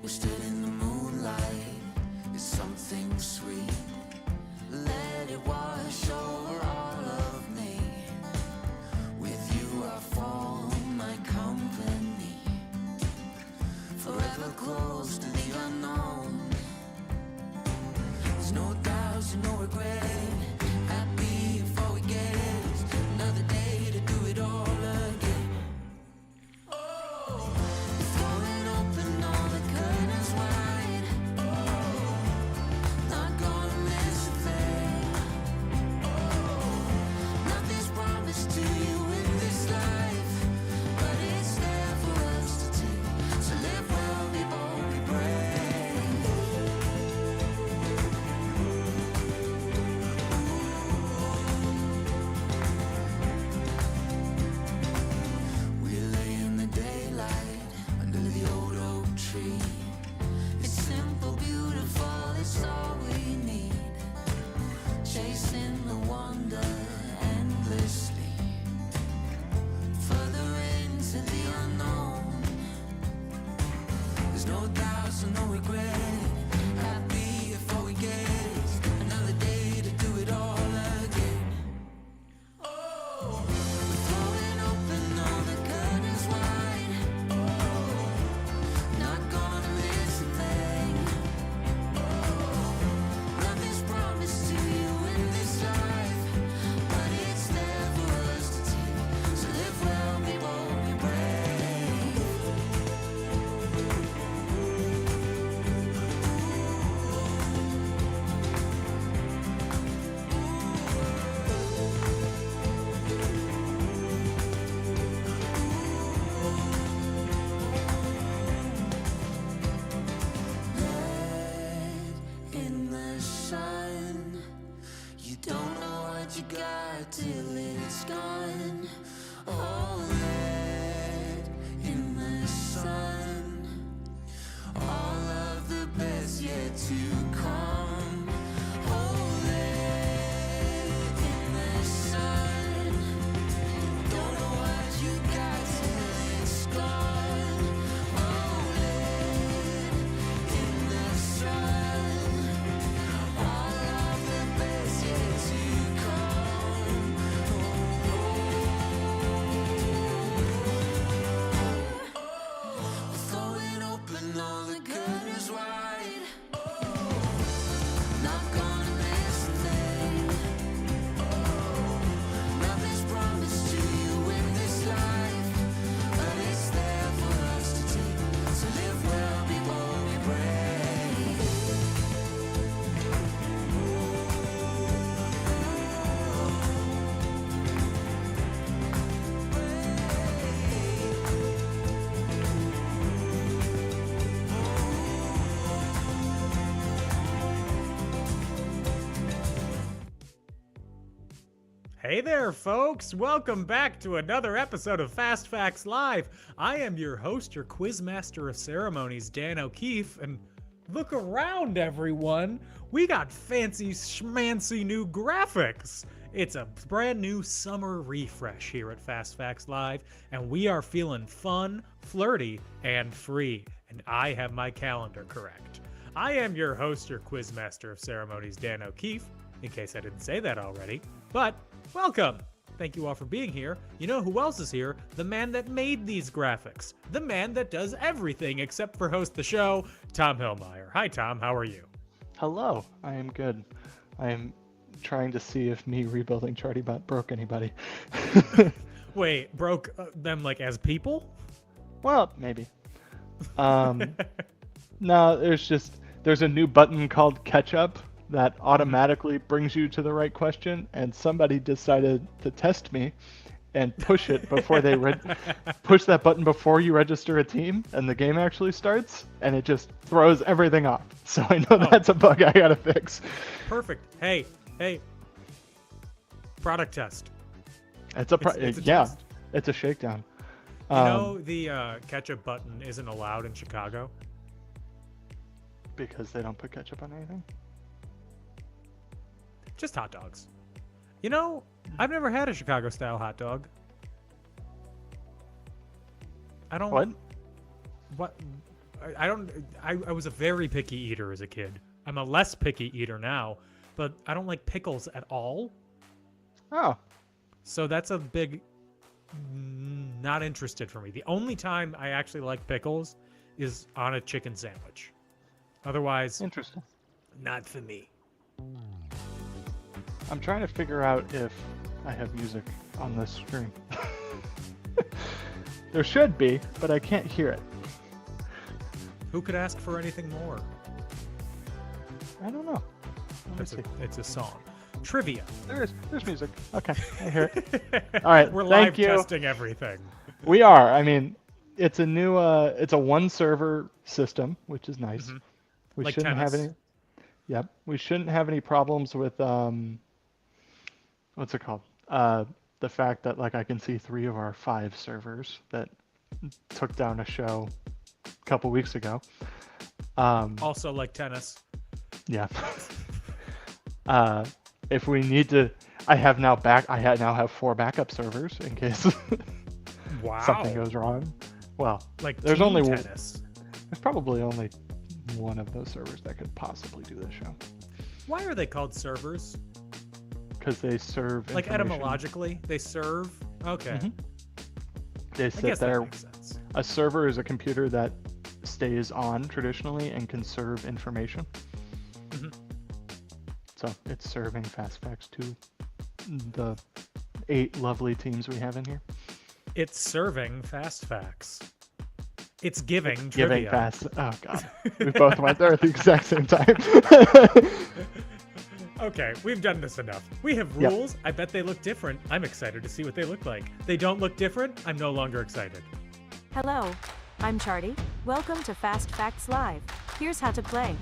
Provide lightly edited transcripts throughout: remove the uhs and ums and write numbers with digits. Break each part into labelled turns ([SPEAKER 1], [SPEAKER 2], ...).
[SPEAKER 1] We're still in the moonlight. It's something sweet. Let it wash over all of me. With you I form my company. Forever close to the unknown. There's no doubts and no regret. Happy before we get another day to do it all again. Oh, throwing open all the curtains wide. Oh, not gonna miss a thing. Oh, nothing's promised to you in this life, but it's there for us to take. So live well, be bold, be brave. We lay in the daylight under the old oak tree. It's simple, beautiful, it's all we need. Chasing the wonder endlessly. Further into the unknown. There's no doubts and no regret. Happy before we get another day to do it all again. Oh, we're throwing open all the curtains wide. Oh, not gonna miss a thing. Oh, nothing's promised to you in this life, but it's there for us to take. So live well, be bold, be brave. In the sun, you don't know what you got till it's gone. Hold it in the sun, all of the best yet to come. Hold it in the sun, don't know what you got till it's gone. Hold it in the sun, all of the best yet to come. We're throwing open all the curtains wide. Not gonna miss a thing. Nothing's promised to you in this life, but it's there for us to take. So live well, be bold, be brave.
[SPEAKER 2] Hey there, folks! Welcome back to another episode of Fast Facts Live. I am your host, your quizmaster of ceremonies, Dan O'Keefe, and look around, everyone! We got fancy schmancy new graphics! It's a brand new summer refresh here at Fast Facts Live, and we are feeling fun, flirty, and free. And I have my calendar correct. I am your host, your quizmaster of ceremonies, Dan O'Keefe, in case I didn't say that already. But welcome! Thank you all for being here. You know who else is here? The man that made these graphics. The man that does everything except for host the show, Tom Hillmeyer. Hi, Tom. How are you?
[SPEAKER 3] Hello, I am good. I am trying to see if me rebuilding ChartyBot broke anybody.
[SPEAKER 2] Wait, broke them like as people?
[SPEAKER 3] Well, maybe. No, there's a new button called Catch Up that automatically brings you to the right question, and somebody decided to test me and push it before they push that button before you register a team and the game actually starts, and it just throws everything off. So I know that's a bug I gotta fix.
[SPEAKER 2] Perfect. Hey, product test.
[SPEAKER 3] It's a
[SPEAKER 2] test.
[SPEAKER 3] It's a shakedown.
[SPEAKER 2] You know the ketchup button isn't allowed in Chicago?
[SPEAKER 3] Because they don't put ketchup on anything?
[SPEAKER 2] Just hot dogs. You know, I've never had a Chicago-style hot dog. I don't...
[SPEAKER 3] What?
[SPEAKER 2] What? I don't. I was a very picky eater as a kid. I'm a less picky eater now, but I don't like pickles at all.
[SPEAKER 3] Oh,
[SPEAKER 2] So that's a big not interested for me. The only time I actually like pickles is on a chicken sandwich. Otherwise,
[SPEAKER 3] interesting.
[SPEAKER 2] not for me.
[SPEAKER 3] I'm trying to figure out if I have music on this screen. There should be, but I can't hear it.
[SPEAKER 2] Who could ask for anything more?
[SPEAKER 3] I don't know. Let me see.
[SPEAKER 2] It's a song. Trivia.
[SPEAKER 3] There's music. Okay, I hear it. All right,
[SPEAKER 2] We're
[SPEAKER 3] thank
[SPEAKER 2] live
[SPEAKER 3] you.
[SPEAKER 2] testing everything.
[SPEAKER 3] We are. I mean, it's a new it's a one server system, which is nice. We
[SPEAKER 2] Like
[SPEAKER 3] shouldn't have
[SPEAKER 2] tennis.
[SPEAKER 3] any. Yep, we shouldn't have any problems with what's it called? The fact that like I can see 3 of our 5 servers that took down a show a couple weeks ago.
[SPEAKER 2] Also like tennis.
[SPEAKER 3] Yeah. If we need to, I now have 4 backup servers in case
[SPEAKER 2] Wow.
[SPEAKER 3] something goes wrong. Well,
[SPEAKER 2] Like
[SPEAKER 3] there's
[SPEAKER 2] team
[SPEAKER 3] only
[SPEAKER 2] tennis.
[SPEAKER 3] there's probably only one of those servers that could possibly do this show
[SPEAKER 2] Why are they called servers?
[SPEAKER 3] because they serve
[SPEAKER 2] Like
[SPEAKER 3] information.
[SPEAKER 2] etymologically, they serve. Okay.
[SPEAKER 3] Mhm. They
[SPEAKER 2] I
[SPEAKER 3] sit
[SPEAKER 2] guess that
[SPEAKER 3] there.
[SPEAKER 2] makes sense.
[SPEAKER 3] A server is a computer that stays on traditionally and can serve information.
[SPEAKER 2] Mhm.
[SPEAKER 3] So it's serving fast facts to the 8 lovely teams we have in here.
[SPEAKER 2] It's serving fast facts. It's giving
[SPEAKER 3] Giving
[SPEAKER 2] trivia.
[SPEAKER 3] fast. Oh god, we both went there at the exact same time.
[SPEAKER 2] Okay, we've done this enough. We have
[SPEAKER 3] Yep.
[SPEAKER 2] rules. I bet they look different. I'm excited to see what they look like. They don't look different. I'm no longer excited.
[SPEAKER 4] Hello, I'm Charty. Welcome to Fast Facts Live. Here's how to play.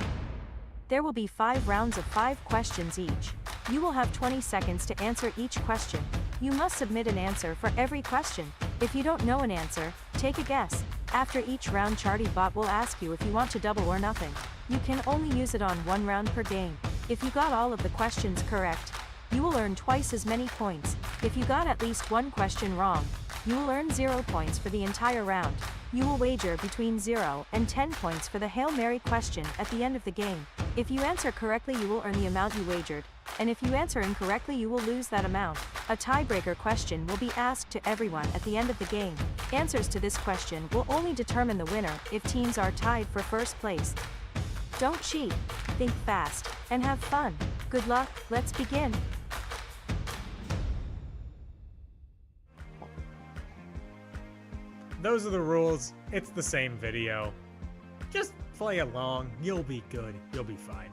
[SPEAKER 4] There will be 5 rounds of 5 questions each. You will have 20 seconds to answer each question. You must submit an answer for every question. If you don't know an answer, take a guess. After each round, Charty Bot will ask you if you want to double or nothing. You can only use it on 1 round per game. If you got all of the questions correct, you will earn twice as many points. If you got at least 1 question wrong, you will earn 0 points for the entire round. You will wager between 0 and 10 points for the Hail Mary question at the end of the game. If you answer correctly, you will earn the amount you wagered, and if you answer incorrectly, you will lose that amount. A tiebreaker question will be asked to everyone at the end of the game. Answers to this question will only determine the winner if teams are tied for first place. Don't cheat, think fast, and have fun. Good luck, let's begin.
[SPEAKER 2] Those are the rules. It's the same video. Just play along. You'll be good. You'll be fine.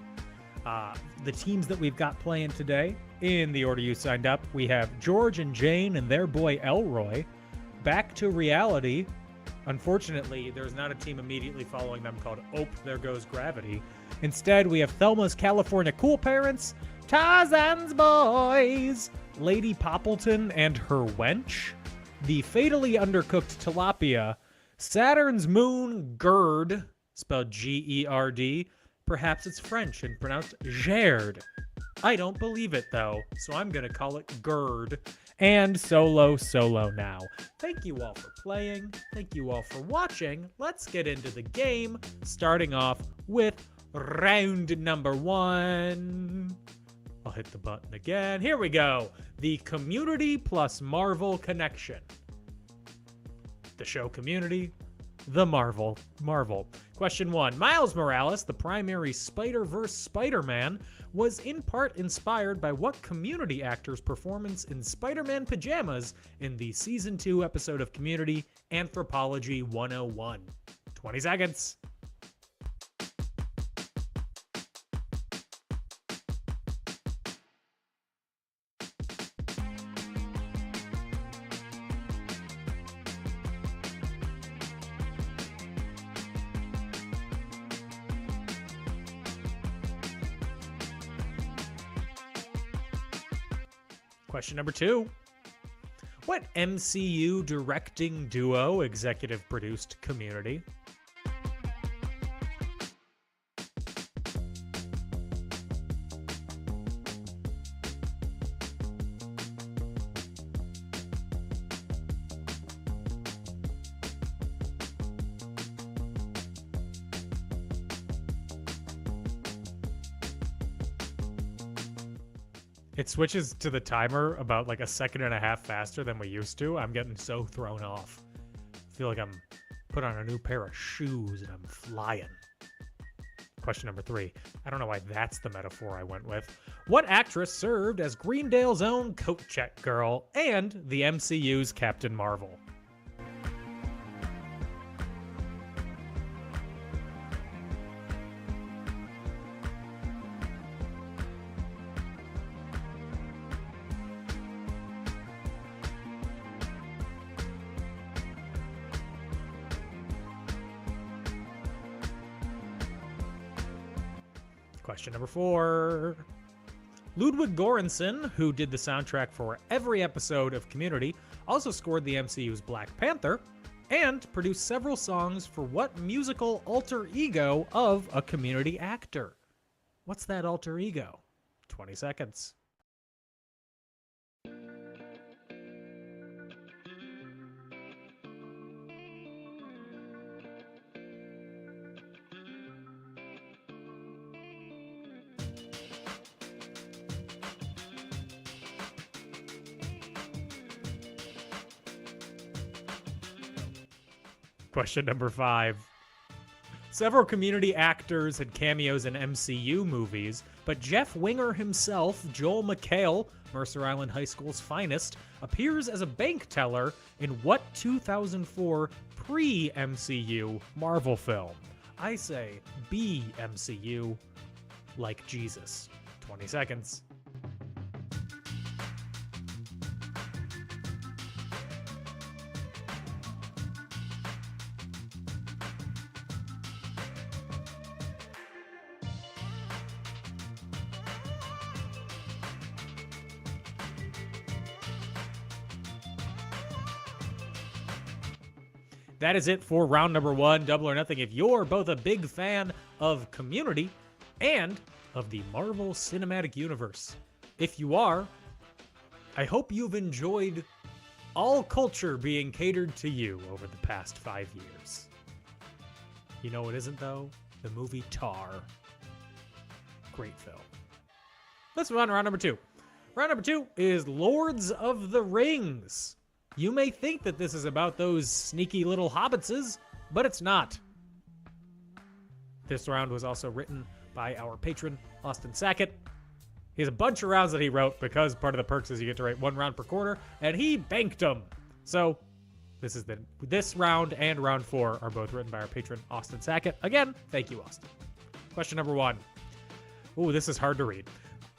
[SPEAKER 2] The teams that we've got playing today, in the order you signed up, we have George and Jane and their boy Elroy. Back to reality. Unfortunately, there's not a team immediately following them called Ope, There Goes Gravity. Instead, we have Thelma's California Cool Parents, Tarzan's Boys, Lady Poppleton and her wench, the fatally undercooked tilapia, Saturn's Moon Gerd, spelled G-E-R-D. Perhaps it's French and pronounced Gerd. I don't believe it though, so I'm gonna call it Gerd. And Solo now. Thank you all for playing. Thank you all for watching. Let's get into the game, starting off with round number 1. I'll hit the button again. Here we go. The Community plus Marvel connection. The show Community, the Marvel. Question 1. Miles Morales, the primary Spider-Verse Spider-Man, was in part inspired by what Community actor's performance in Spider-Man pajamas in the Season 2 episode of Community, Anthropology 101? 20 seconds. Question number 2. What MCU directing duo executive produced Community? It switches to the timer about like a second and a half faster than we used to. I'm getting so thrown off. I feel like I'm put on a new pair of shoes and I'm flying. Question number 3. I don't know why that's the metaphor I went with. What actress served as Greendale's own coat check girl and the MCU's Captain Marvel? Question number 4. Ludwig Göransson, who did the soundtrack for every episode of Community, also scored the MCU's Black Panther and produced several songs for what musical alter ego of a Community actor? What's that alter ego? 20 seconds. Question number 5. Several Community actors had cameos in MCU movies, but Jeff Winger himself, Joel McHale, Mercer Island High School's finest, appears as a bank teller in what 2004 pre-MCU Marvel film? I say B-MCU, like Jesus. 20 seconds. That is it for round number 1, Double or Nothing. If you're both a big fan of Community and of the Marvel Cinematic Universe, if you are, I hope you've enjoyed all culture being catered to you over the past 5 years. You know what isn't, though? The movie Tar. Great film. Let's move on to round number 2. Round number 2 is Lords of the Rings. You may think that this is about those sneaky little hobbitses, but it's not. This round was also written by our patron, Austin Sackett. He has a bunch of rounds that he wrote because part of the perks is you get to write 1 round per quarter, and he banked them. So this round and round 4 are both written by our patron, Austin Sackett. Again, thank you, Austin. Question number 1. Ooh, this is hard to read.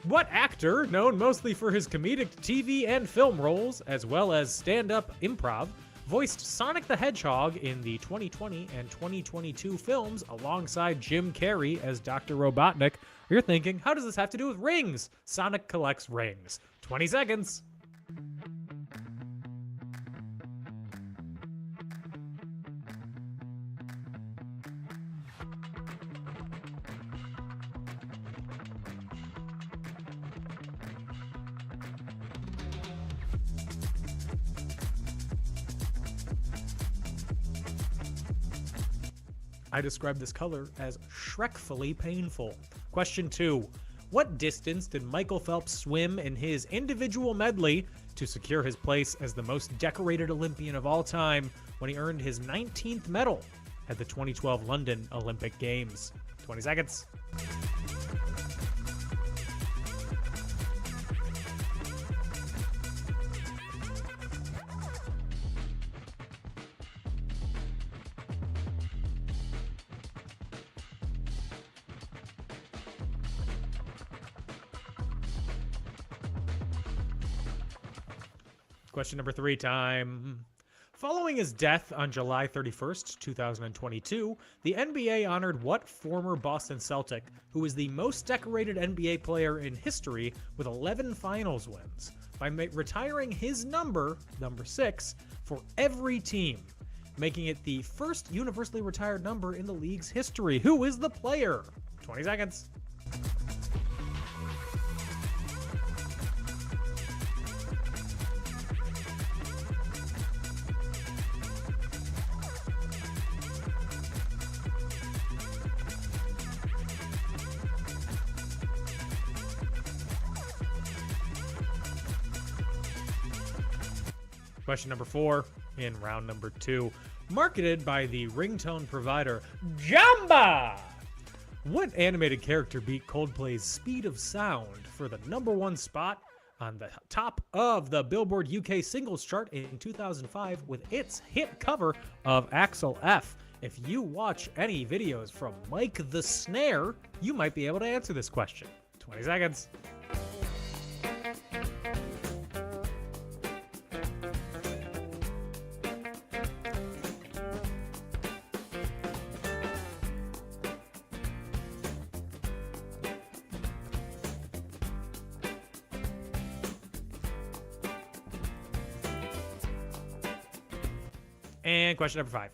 [SPEAKER 2] What actor, known mostly for his comedic TV and film roles, as well as stand-up improv, voiced Sonic the Hedgehog in the 2020 and 2022 films alongside Jim Carrey as Dr. Robotnik? You're thinking, how does this have to do with rings? Sonic collects rings. 20 seconds. I describe this color as Shrekfully painful. Question 2. What distance did Michael Phelps swim in his individual medley to secure his place as the most decorated Olympian of all time when he earned his 19th medal at the 2012 London Olympic Games? 20 seconds. Question number 3 time. Following his death on July 31st, 2022, the NBA honored what former Boston Celtic, who is the most decorated NBA player in history with 11 finals wins, by retiring his number 6, for every team, making it the first universally retired number in the league's history. Who is the player? 20 seconds. Question number 4 in round number 2. Marketed by the ringtone provider Jamba! What animated character beat Coldplay's Speed of Sound for the number 1 spot on the top of the Billboard UK singles chart in 2005 with its hit cover of Axel F? If you watch any videos from Mike the Snare, you might be able to answer this question. 20 seconds. And question number 5.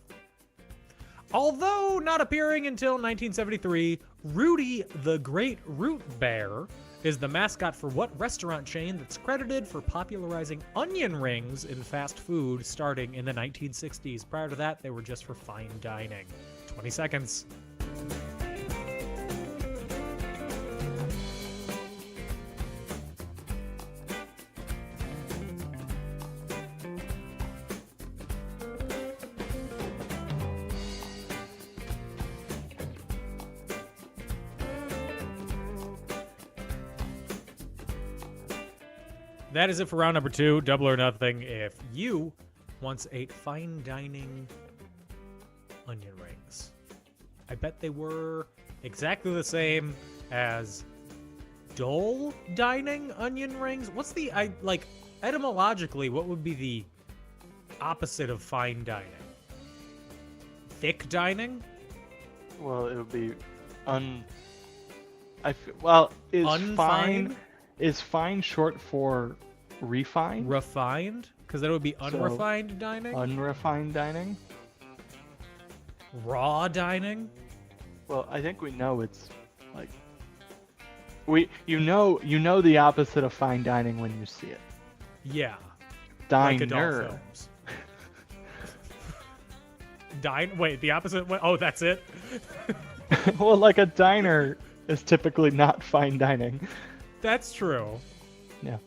[SPEAKER 2] Although not appearing until 1973, Rudy the Great Root Bear is the mascot for what restaurant chain that's credited for popularizing onion rings in fast food starting in the 1960s? Prior to that, they were just for fine dining. 20 seconds. That is it for round number 2, double or nothing. If you once ate fine dining onion rings, I bet they were exactly the same as dull dining onion rings. What's the, etymologically, what would be the opposite of fine dining? Thick dining?
[SPEAKER 3] Well, it would be is
[SPEAKER 2] Unfine?
[SPEAKER 3] is fine short for refined?
[SPEAKER 2] Refined? Because that would be unrefined dining?
[SPEAKER 3] Unrefined dining?
[SPEAKER 2] Raw dining?
[SPEAKER 3] Well, I think we know it's like you know the opposite of fine dining when you see it.
[SPEAKER 2] Yeah. Like adult
[SPEAKER 3] Diner.
[SPEAKER 2] films. Wait, the opposite? Oh, that's it?
[SPEAKER 3] Well, like a diner is typically not fine dining.
[SPEAKER 2] That's true.
[SPEAKER 3] Yeah.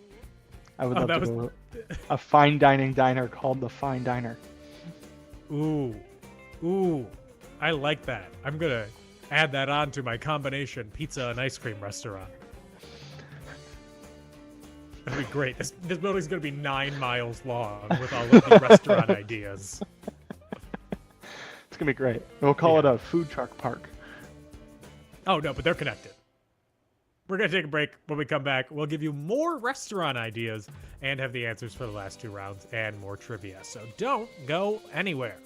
[SPEAKER 3] I would
[SPEAKER 2] Oh,
[SPEAKER 3] love
[SPEAKER 2] that
[SPEAKER 3] to
[SPEAKER 2] was-
[SPEAKER 3] go to a fine dining diner called the Fine Diner.
[SPEAKER 2] Ooh. Ooh. I like that. I'm going to add that on to my combination pizza and ice cream restaurant. That'd be great. This building's going to be 9 miles long with all of the restaurant ideas.
[SPEAKER 3] It's going to be great. We'll call it a food truck park.
[SPEAKER 2] Oh, no, but they're connected. We're going to take a break. When we come back, we'll give you more restaurant ideas and have the answers for the last 2 rounds and more trivia. So don't go anywhere.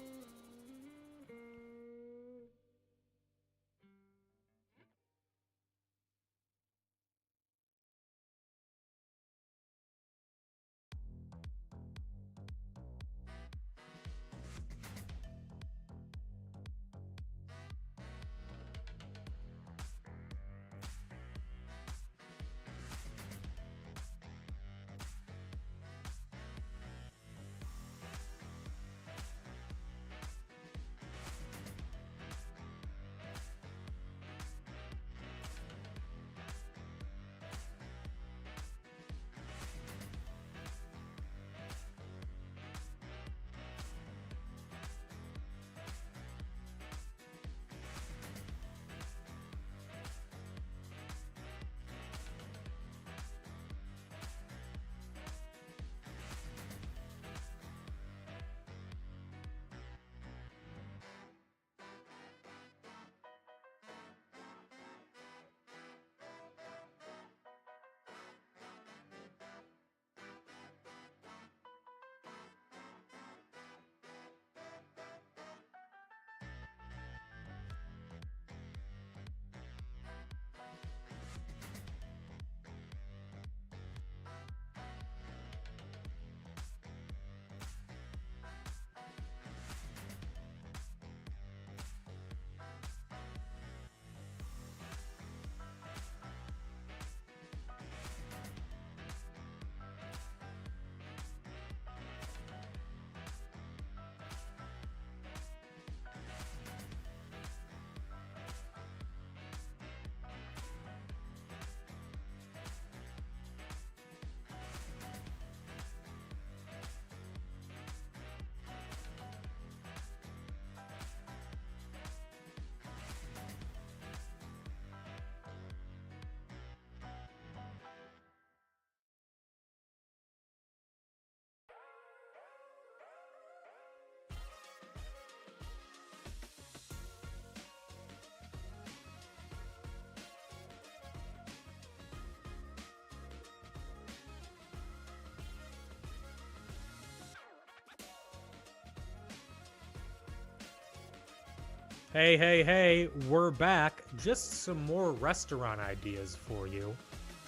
[SPEAKER 2] Hey, hey, hey, we're back. Just some more restaurant ideas for you.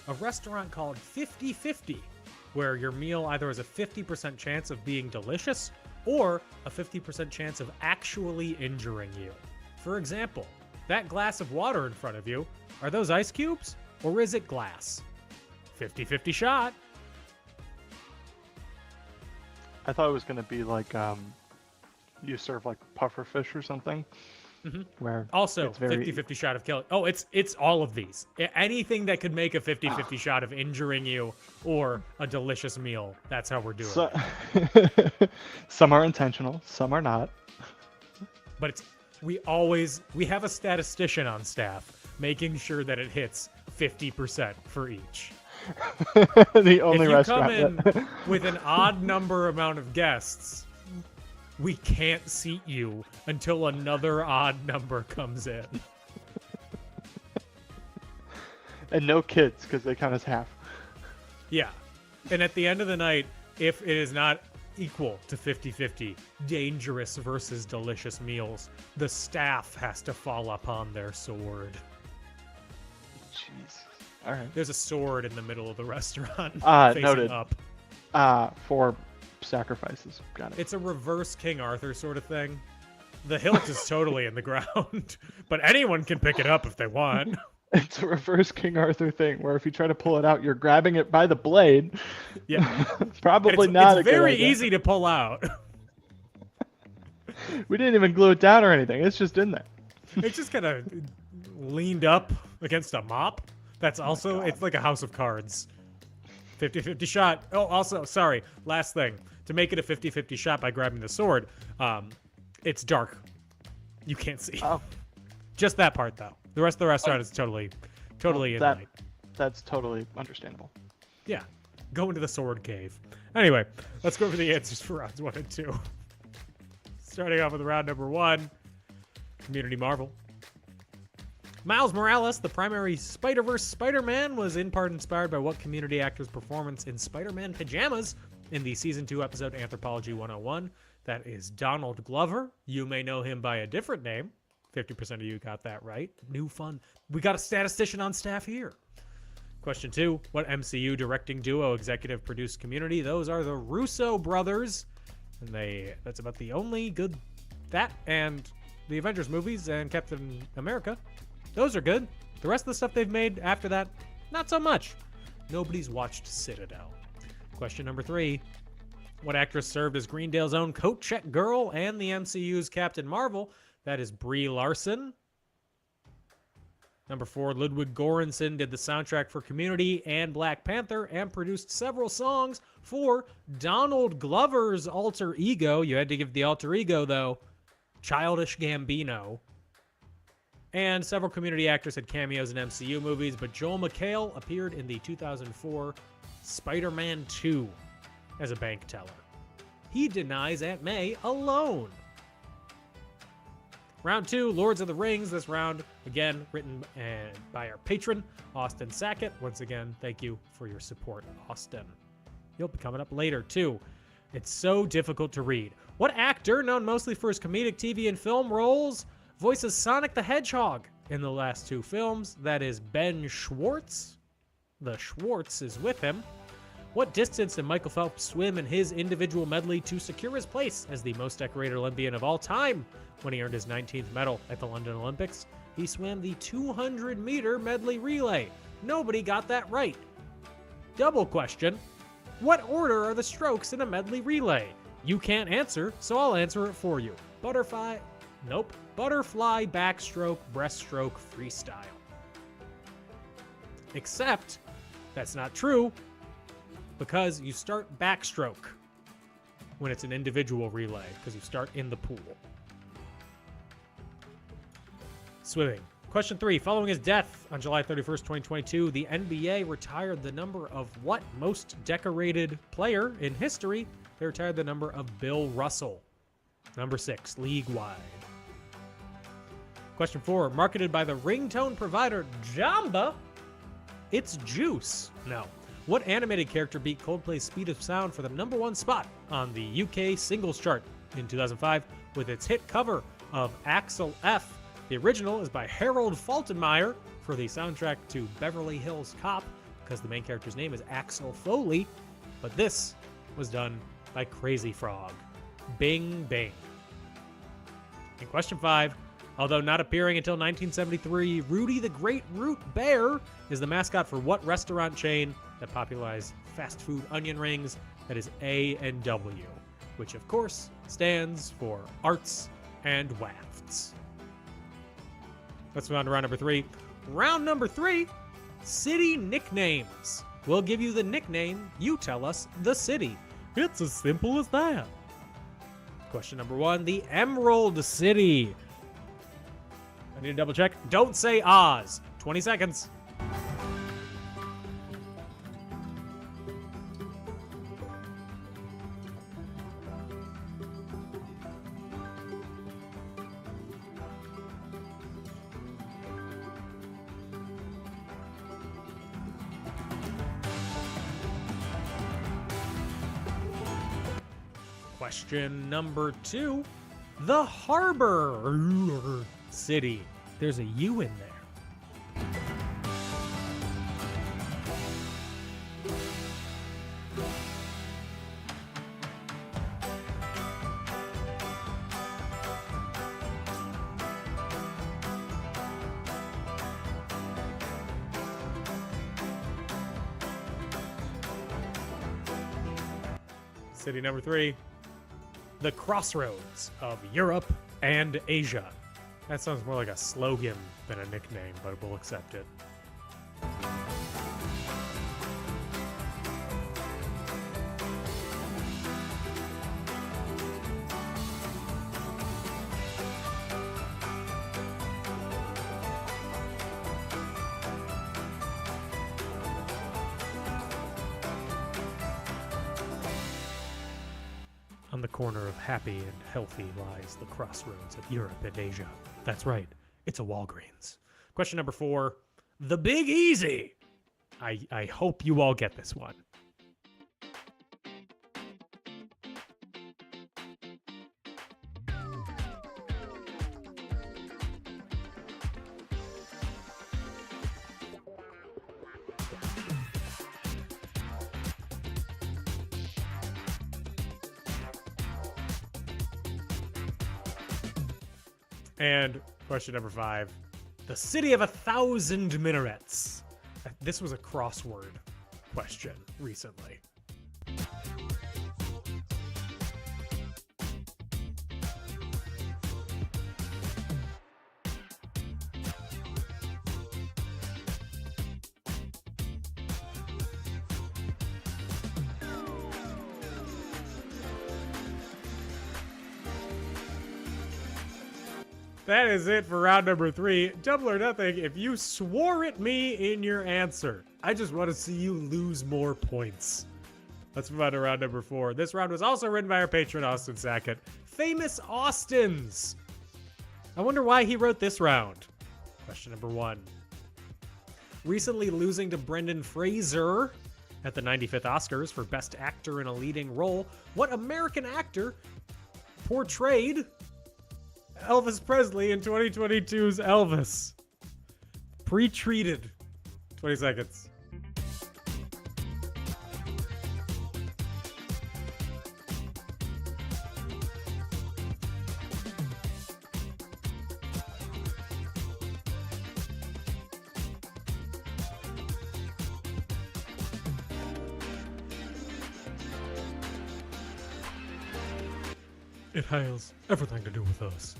[SPEAKER 2] A restaurant called 50/50, where your meal either has a 50% chance of being delicious or a 50% chance of actually injuring you. For example, that glass of water in front of you, are those ice cubes or is it glass? 50/50 shot.
[SPEAKER 3] I thought it was going to be like you serve like puffer fish or something. Where
[SPEAKER 2] Also,
[SPEAKER 3] it's very
[SPEAKER 2] 50/50 shot of killing. Oh, it's all of these. Anything that could make a 50/50 shot of injuring you or a delicious meal. That's how we're doing it.
[SPEAKER 3] Some are intentional, some are not.
[SPEAKER 2] But we have a statistician on staff making sure that it hits 50% for each.
[SPEAKER 3] The only
[SPEAKER 2] If you
[SPEAKER 3] restaurant
[SPEAKER 2] come
[SPEAKER 3] that-
[SPEAKER 2] in with an odd number amount of guests, we can't seat you until another odd number comes in.
[SPEAKER 3] and no kids because they count as half.
[SPEAKER 2] Yeah. And at the end of the night, if it is not equal to 50/50, dangerous versus delicious meals, the staff has to fall upon their sword.
[SPEAKER 3] Jeez. All right.
[SPEAKER 2] There's a sword in the middle of the restaurant facing
[SPEAKER 3] Noted.
[SPEAKER 2] up.
[SPEAKER 3] For sacrifices. Got it.
[SPEAKER 2] It's a reverse King Arthur sort of thing. The hilt is totally in the ground, but anyone can pick it up if they want.
[SPEAKER 3] It's a reverse King Arthur thing where if you try to pull it out, you're grabbing it by the blade.
[SPEAKER 2] Yeah.
[SPEAKER 3] Probably
[SPEAKER 2] It's
[SPEAKER 3] not a good
[SPEAKER 2] very
[SPEAKER 3] idea.
[SPEAKER 2] easy to pull out.
[SPEAKER 3] We didn't even glue it down or anything. It's just in there.
[SPEAKER 2] It's just kind of leaned up against a mop. That's also, it's like a house of cards. 50/50 shot. Oh, also, sorry, last thing. To make it a 50/50 shot by grabbing the sword, it's dark. You can't see.
[SPEAKER 3] Oh.
[SPEAKER 2] Just that part, though. The rest of the restaurant is totally in
[SPEAKER 3] that-
[SPEAKER 2] light.
[SPEAKER 3] That's totally understandable.
[SPEAKER 2] Yeah. Go into the sword cave. Anyway, let's go over the answers for rounds 1 and 2. Starting off with round number 1, Community Marvel. Miles Morales, the primary Spider-Verse Spider-Man, was in part inspired by what Community actor's performance in Spider-Man pajamas in the Season 2 episode Anthropology 101. That is Donald Glover. You may know him by a different name. 50% of you got that right. New fun. We got a statistician on staff here. Question 2, what MCU directing duo executive produced Community? Those are the Russo brothers. And that's about the only good, that and the Avengers movies and Captain America. Those are good. The rest of the stuff they've made after that, not so much. Nobody's watched Citadel. Question number 3. What actress served as Greendale's own coat check girl and the MCU's Captain Marvel? That is Brie Larson. Number 4, Ludwig Göransson did the soundtrack for Community and Black Panther and produced several songs for Donald Glover's alter ego. You had to give the alter ego, though. Childish Gambino. And several Community actors had cameos in MCU movies, but Joel McHale appeared in the 2004 Spider-Man 2 as a bank teller. He denies Aunt May alone. Round 2, Lords of the Rings. This round, again, written by our patron, Austin Sackett. Once again, thank you for your support, Austin. You'll be coming up later, too. It's so difficult to read. What actor, known mostly for his comedic TV and film roles, voices Sonic the Hedgehog in the last 2 films? That is Ben Schwartz. The Schwartz is with him. What distance did Michael Phelps swim in his individual medley to secure his place as the most decorated Olympian of all time when he earned his 19th medal at the London Olympics? He swam the 200-meter medley relay. Nobody got that right. Double question. What order are the strokes in a medley relay? You can't answer, so I'll answer it for you. Butterfly, backstroke, breaststroke, freestyle. Except, that's not true, because you start backstroke when it's an individual relay, because you start in the pool. Swimming. Question 3. Following his death on July 31st, 2022, the NBA retired the number of what most decorated player in history? They retired the number of Bill Russell. Number 6, league-wide. Question 4. Marketed by the ringtone provider Jamba, it's Juice. No. What animated character beat Coldplay's Speed of Sound for the number 1 spot on the UK singles chart in 2005 with its hit cover of Axel F. The original is by Harold Faltermeyer for the soundtrack to Beverly Hills Cop, because the main character's name is Axel Foley, but this was done by Crazy Frog. Bing Bing. In question 5, although not appearing until 1973, Rudy the Great Root Bear is the mascot for what restaurant chain that popularized fast food onion rings? That is A&W, which of course stands for Arts and Wafts. Let's move on to round number 3. Round number 3, city nicknames. We'll give you the nickname, you tell us the city. It's as simple as that. Question number 1, the Emerald City. I need to double check. Don't say Oz. 20 seconds. Question number 2, the Harbor City. There's a U in there. City number 3, the crossroads of Europe and Asia. That sounds more like a slogan than a nickname, but we'll accept it. On the corner of happy and healthy lies the crossroads of Europe and Asia. That's right, it's a Walgreens. Question number 4, the Big Easy. I hope you all get this one. And question number 5, the City of 1,000 Minarets. This was a crossword question recently. That is it for round number 3. Double or nothing if you swore at me in your answer. I just want to see you lose more points. Let's move on to round number 4. This round was also written by our patron, Austin Sackett. Famous Austins. I wonder why he wrote this round. Question number 1. Recently losing to Brendan Fraser at the 95th Oscars for Best Actor in a Leading Role, what American actor portrayed Elvis Presley in 2022's Elvis? Pre-treated. 20 seconds. It has everything to do with us.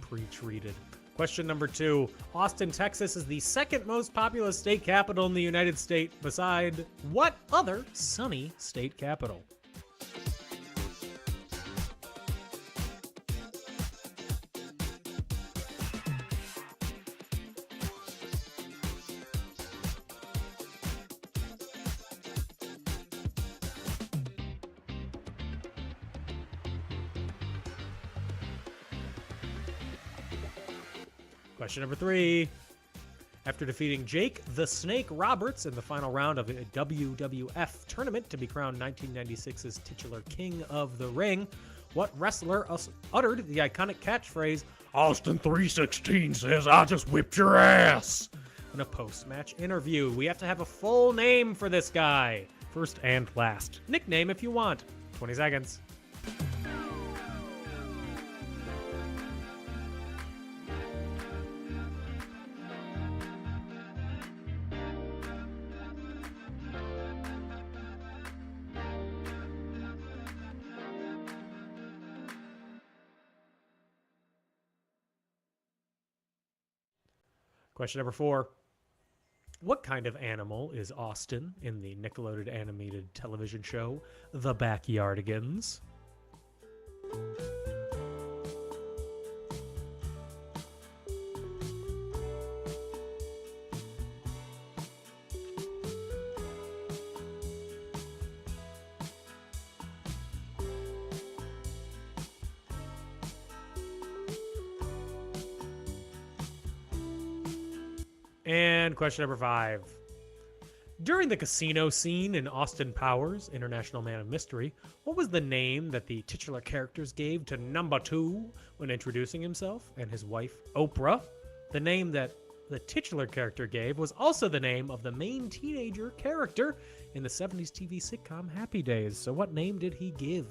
[SPEAKER 2] Pre-treated. Question number 2. Austin, Texas is the second most populous state capital in the United States beside what other sunny state capital? Question number 3. After defeating Jake the Snake Roberts in the final round of a WWF tournament to be crowned 1996's titular King of the Ring, what wrestler uttered the iconic catchphrase, Austin 316 says I just whipped your ass. In a post-match interview, we have to have a full name for this guy. First and last. Nickname if you want. 20 seconds. Question number 4. What kind of animal is Austin in the Nickelodeon animated television show The Backyardigans? And question number 5. During the casino scene in Austin Powers, International Man of Mystery, what was the name that the titular characters gave to number 2 when introducing himself and his wife, Oprah? The name that the titular character gave was also the name of the main teenager character in the 70s TV sitcom Happy Days. So what name did he give?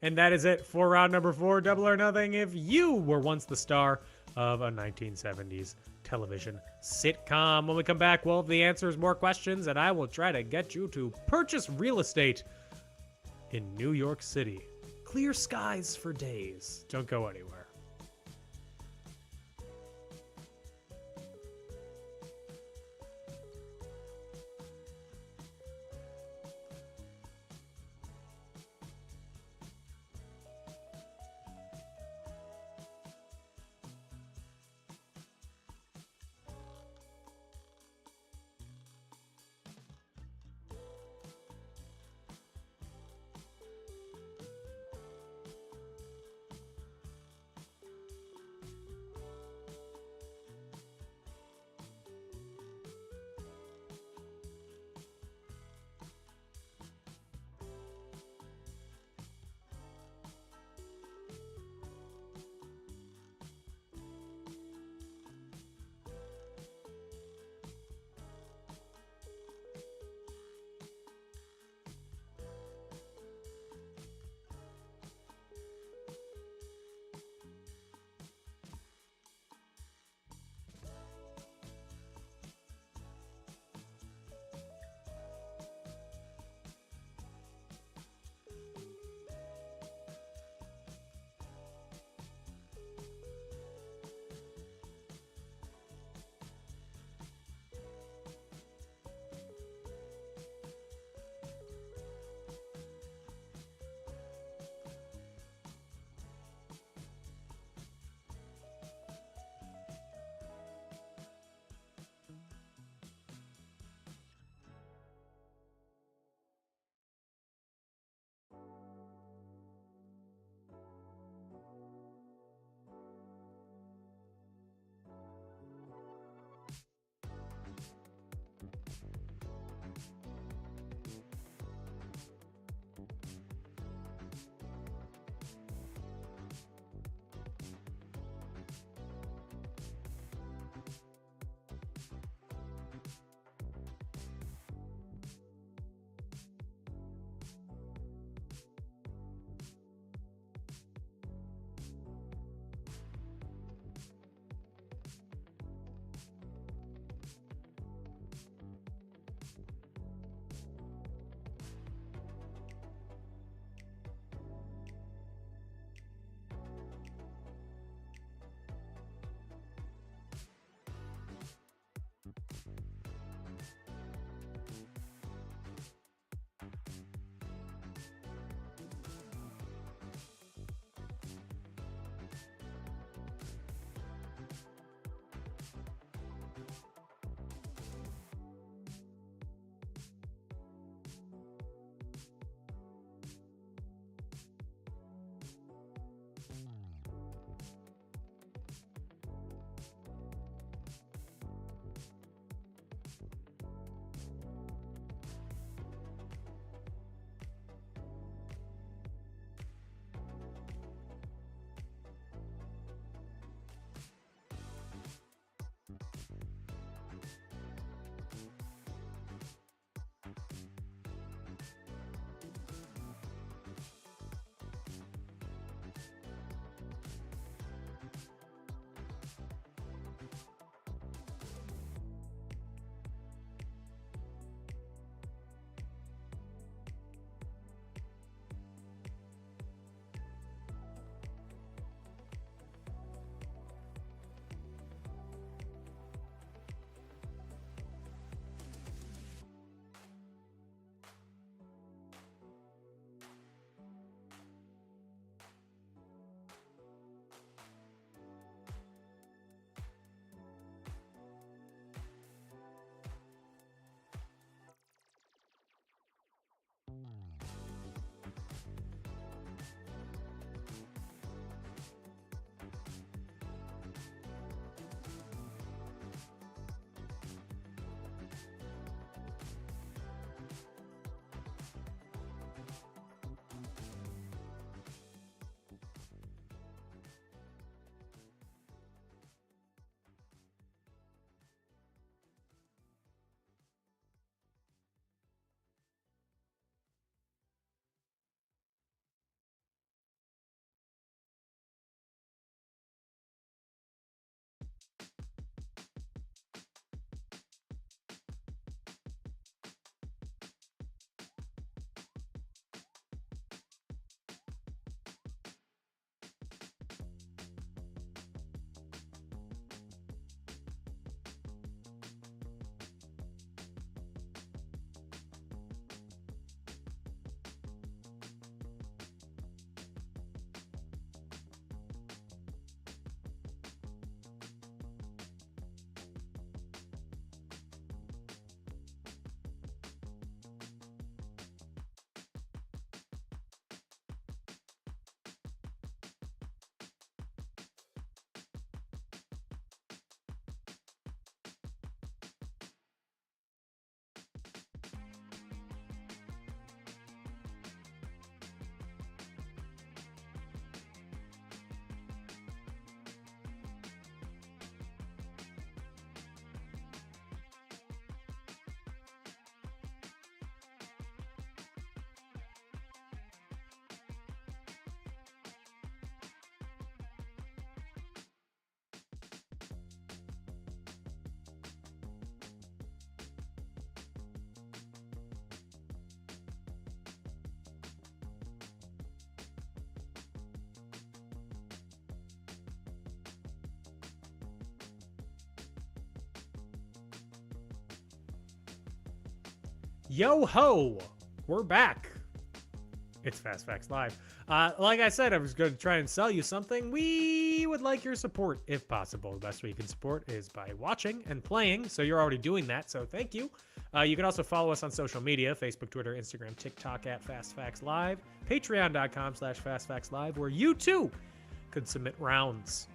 [SPEAKER 2] And that is it for round number 4, Double or Nothing. If you were once the star of a 1970s television sitcom. When we come back, we'll have the answers, more questions, and I will try to get you to purchase real estate in New York City. Clear skies for days. Don't go anywhere. Yo ho! We're back. It's Fast Facts Live. Like I said, I was going to try and sell you something. We would like your support if possible. The best way you can support is by watching and playing. So you're already doing that. So thank you. You can also follow us on social media, Facebook, Twitter, Instagram, TikTok at Fast Facts Live, patreon.com/Fast Facts Live, where you too could submit rounds.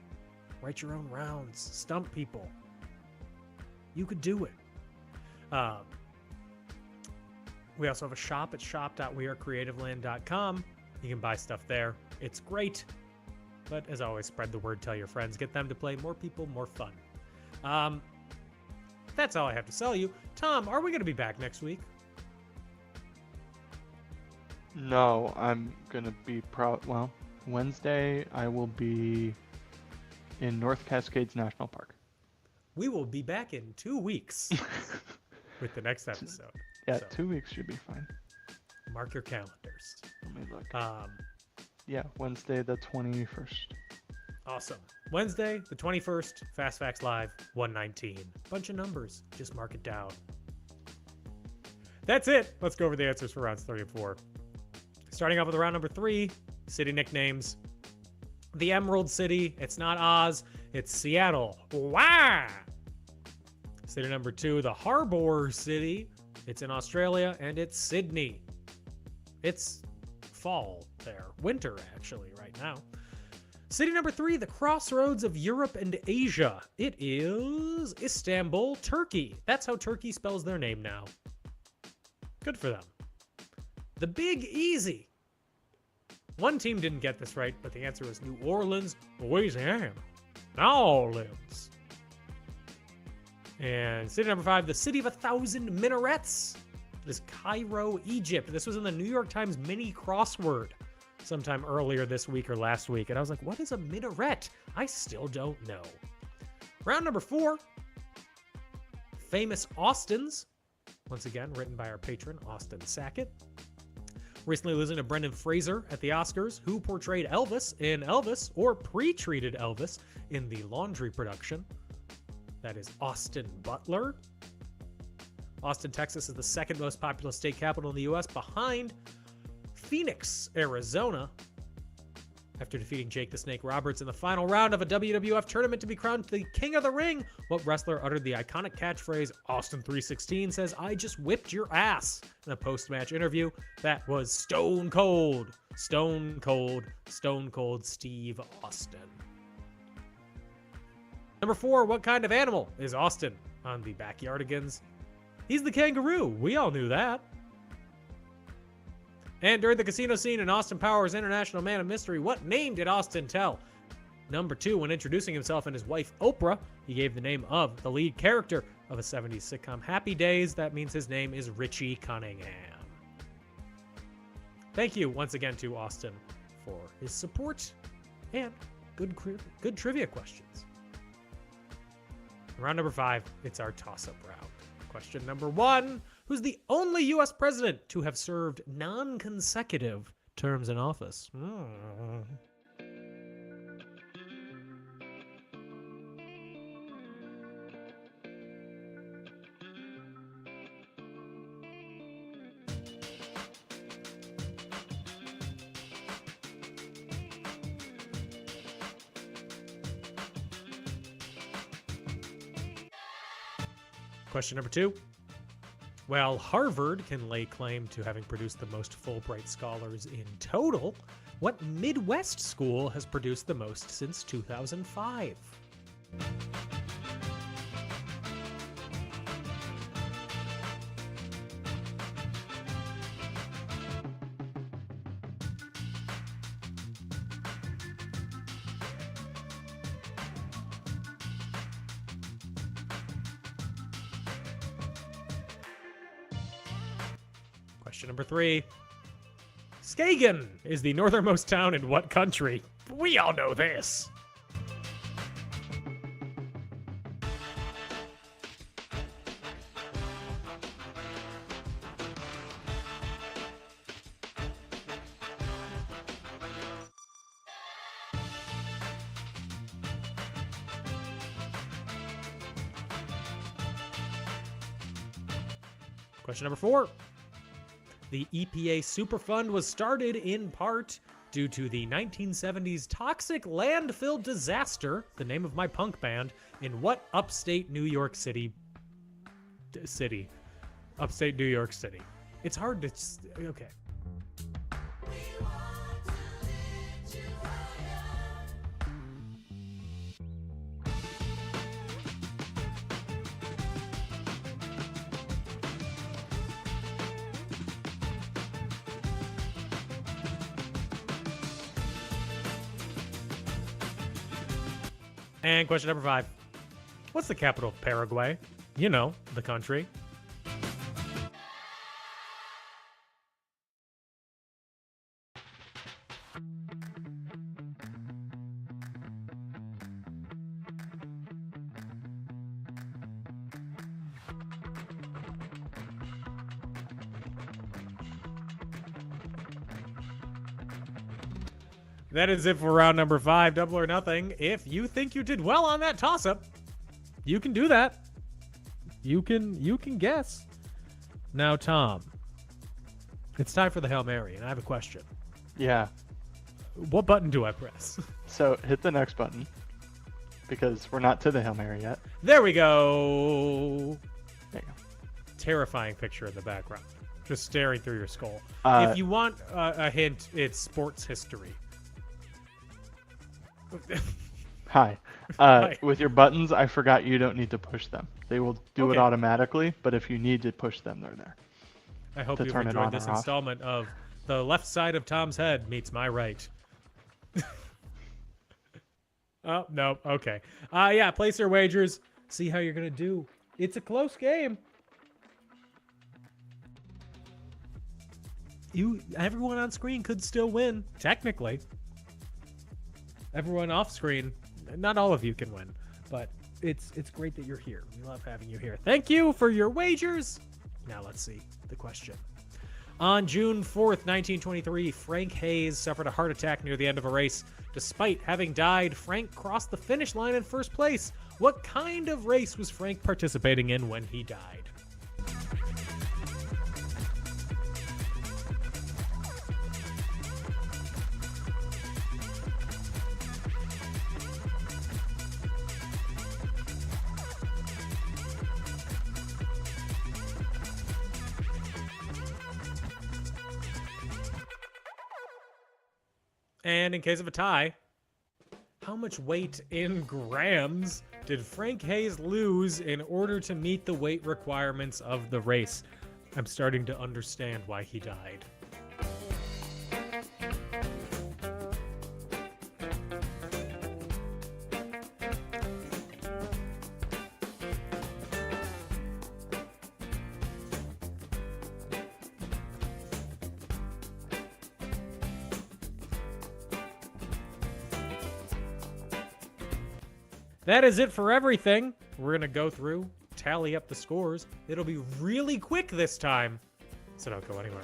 [SPEAKER 2] Write your own rounds. Stump people. You could do it. We also have a shop at shop.wearecreativeland.com. You can buy stuff there. It's great. But as always, spread the word, tell your friends, get them to play. More people, more fun. That's all I have to sell you. Tom, are we going to be back next week?
[SPEAKER 3] No, I'm gonna be well, Wednesday I will be in North Cascades National Park.
[SPEAKER 2] We will be back in 2 weeks with the next episode.
[SPEAKER 3] Yeah,
[SPEAKER 2] So,
[SPEAKER 3] 2 weeks should be fine.
[SPEAKER 2] mark your calendars.
[SPEAKER 3] Let me look.
[SPEAKER 2] Um,
[SPEAKER 3] Yeah, Wednesday the 21st.
[SPEAKER 2] Awesome. Wednesday, the 21st, Fast Facts Live, 119. Bunch of numbers. Just mark it down. That's it. Let's go over the answers for rounds 3 and 4. Starting off with round number 3, city nicknames. The Emerald City. It's not Oz. It's Seattle. Wow. City number 2, the Harbor City. It's in Australia, and it's Sydney. It's fall there. Winter, actually, right now. City number 3, the crossroads of Europe and Asia. It is Istanbul, Turkey. That's how Turkey spells their name now. Good for them. The Big Easy. One team didn't get this right, but the answer was New Orleans, Louisiana. New Orleans. And city number 5, the City of 1,000 Minarets. It is Cairo, Egypt. This was in the New York Times mini crossword sometime earlier this week or last week. And I was like, what is a minaret? I still don't know. Round number 4, famous Austins. Once again, written by our patron, Austin Sackett. Recently losing to Brendan Fraser at the Oscars, who portrayed Elvis in Elvis, or pre-treated Elvis in the Laundry production. That is Austin Butler. Austin, Texas is the second most populous state capital in the U.S. behind Phoenix, Arizona. After defeating Jake the Snake Roberts in the final round of a WWF tournament to be crowned the King of the Ring, what wrestler uttered the iconic catchphrase, Austin 316 says, "I just whipped your ass," in a post-match interview? That was Stone Cold. Stone Cold Steve Austin. Number 4, what kind of animal is Austin on the Backyardigans? He's the kangaroo. We all knew that. And during the casino scene in Austin Powers International Man of Mystery, what name did Austin tell? Number 2, when introducing himself and his wife Oprah, he gave the name of the lead character of a 70s sitcom, Happy Days. That means his name is Richie Cunningham. Thank you once again to Austin for his support and good trivia questions. Round number 5, it's our toss-up round. Question number 1, who's the only U.S. president to have served non-consecutive terms in office? Question number 2. While Harvard can lay claim to having produced the most Fulbright scholars in total, what Midwest school has produced the most since 2005? Question number 3. Skagen is the northernmost town in what country? We all know this. Question number 4. The EPA Superfund was started in part due to the 1970s toxic landfill disaster, the name of my punk band, in what upstate New York City? Upstate New York City. It's hard to... Okay. And question number 5. What's the capital of Paraguay? You know, the country. That is it for round number 5, double or nothing. If you think you did well on that toss-up, you can do that. You can guess. Now, Tom, it's time for the Hail Mary, and I have a question.
[SPEAKER 3] Yeah.
[SPEAKER 2] What button do I press?
[SPEAKER 3] So hit the next button because we're not to the Hail Mary yet.
[SPEAKER 2] There we go.
[SPEAKER 3] There you go.
[SPEAKER 2] Terrifying picture in the background, just staring through your skull.
[SPEAKER 3] Uh,
[SPEAKER 2] If you want a hint, it's sports history.
[SPEAKER 3] Hi.
[SPEAKER 2] Hi.
[SPEAKER 3] With your buttons, I forgot you don't need to push them. They will do it
[SPEAKER 2] Okay.
[SPEAKER 3] automatically, but if you need to push them, they're there.
[SPEAKER 2] I hope
[SPEAKER 3] To
[SPEAKER 2] you've
[SPEAKER 3] turn it
[SPEAKER 2] enjoyed
[SPEAKER 3] on
[SPEAKER 2] this
[SPEAKER 3] or off.
[SPEAKER 2] installment of The Left Side of Tom's Head Meets My Right. Oh, no. Okay. Yeah, place your wagers. See how you're going to do. It's a close game. Everyone on screen could still win, technically. Everyone off screen, not all of you can win, but it's great that you're here. We love having you here. Thank you for your wagers. Now let's see the question. On June 4th, 1923, Frank Hayes suffered a heart attack near the end of a race. Despite having died, Frank crossed the finish line in first place. What kind of race was Frank participating in when he died? And in case of a tie, how much weight in grams did Frank Hayes lose in order to meet the weight requirements of the race? I'm starting to understand why he died. That is it for everything. We're going to go through, tally up the scores. It'll be really quick this time, so don't go anywhere.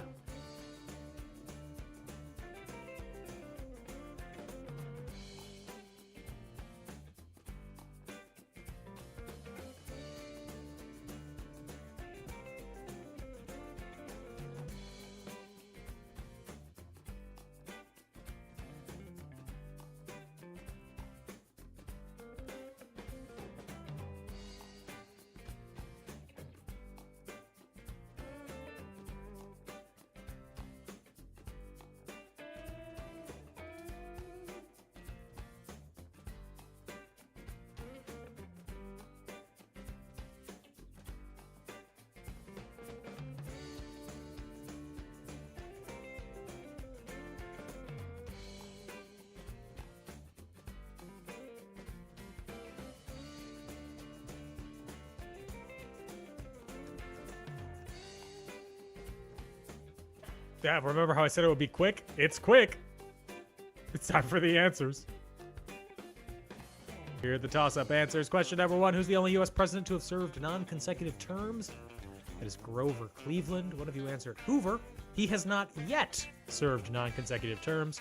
[SPEAKER 2] Yeah, remember how I said it would be quick? It's quick. It's time for the answers. Here are the toss-up answers. Question number 1, who's the only U.S. president to have served non-consecutive terms? It is Grover Cleveland. One of you answered Hoover. He has not yet served non-consecutive terms.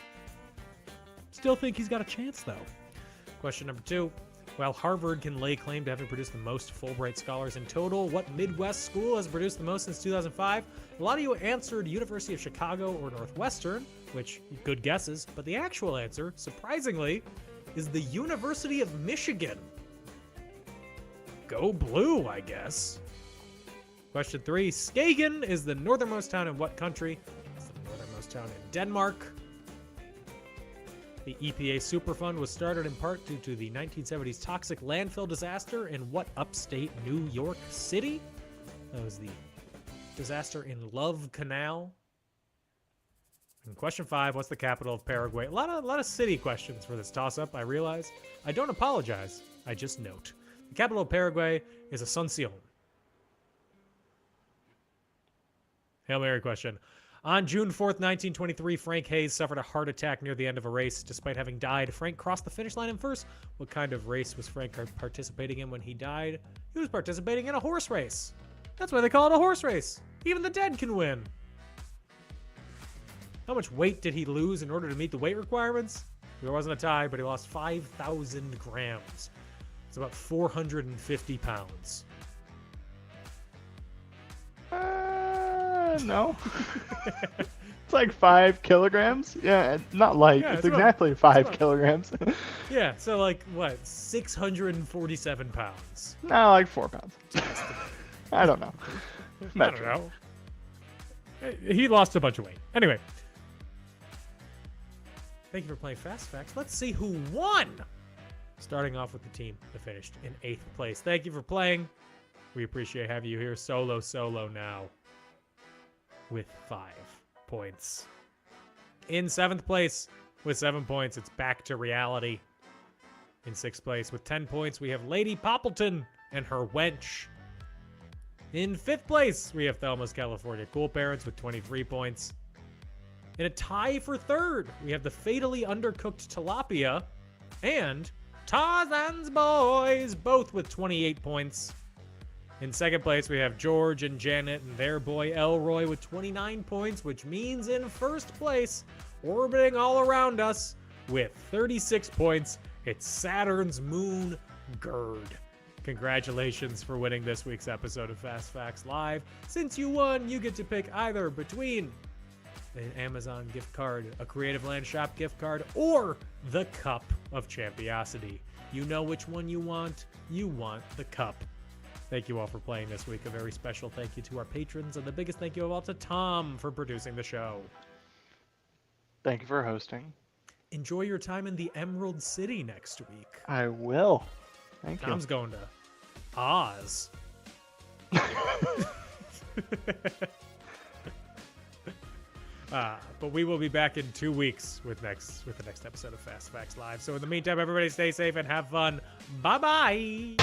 [SPEAKER 2] Still think he's got a chance, though. Question number 2, While Harvard can lay claim to having produced the most Fulbright scholars in total, what Midwest school has produced the most since 2005? A lot of you answered University of Chicago or Northwestern, which, good guesses, but the actual answer, surprisingly, is the University of Michigan. Go blue, I guess. Question 3. Skagen is the northernmost town in what country? It's the northernmost town in Denmark. The EPA Superfund was started in part due to the 1970s toxic landfill disaster in what upstate New York City? That was the disaster in Love Canal. And question 5, what's the capital of Paraguay? A lot of city questions for this toss-up, I realize. I don't apologize, I just note. The capital of Paraguay is Asuncion. Hail Mary question. On June 4th, 1923, Frank Hayes suffered a heart attack near the end of a race. Despite having died, Frank crossed the finish line in first. What kind of race was Frank participating in when he died? He was participating in a horse race. That's why they call it a horse race. Even the dead can win. How much weight did he lose in order to meet the weight requirements? There wasn't a tie, but he lost 5,000 grams. It's about 450 pounds.
[SPEAKER 3] No. It's like 5 kilograms. Yeah, not light.
[SPEAKER 2] Yeah,
[SPEAKER 3] it's
[SPEAKER 2] it's about-
[SPEAKER 3] exactly 5
[SPEAKER 2] about-
[SPEAKER 3] kilograms.
[SPEAKER 2] Yeah, so like, what, 647 pounds?
[SPEAKER 3] No, like 4 pounds. I don't know.
[SPEAKER 2] I don't know. He lost a bunch of weight. Anyway. Thank you for playing Fast Facts. Let's see who won. Starting off with the team that finished in 8th place. Thank you for playing. We appreciate having you here solo now with 5 points. In 7th place with 7 points, it's back to reality. In 6th place with 10 points, we have Lady Poppleton and her wench. In 5th place, we have Thelma's California Cool Parents with 23 points. In a tie for 3rd, we have the Fatally Undercooked Tilapia and Tarzan's Boys, both with 28 points. In 2nd place, we have George and Janet and their boy Elroy with 29 points, which means in 1st place, orbiting all around us with 36 points, it's Saturn's moon, Gerd. Congratulations for winning this week's episode of Fast Facts Live. Since you won, you get to pick either between an Amazon gift card, a Creative Land Shop gift card, or the Cup of Champiosity. You know which one you want. You want the cup. Thank you all for playing this week. A very special thank you to our patrons, and the biggest thank you of all to Tom for producing the show.
[SPEAKER 3] Thank you for hosting.
[SPEAKER 2] Enjoy your time in the Emerald City next week.
[SPEAKER 3] I will. Thank you.
[SPEAKER 2] Tom's going to Oz. But we will be back in 2 weeks with the next episode of Fast Facts Live. So in the meantime, everybody stay safe and have fun. Bye-bye.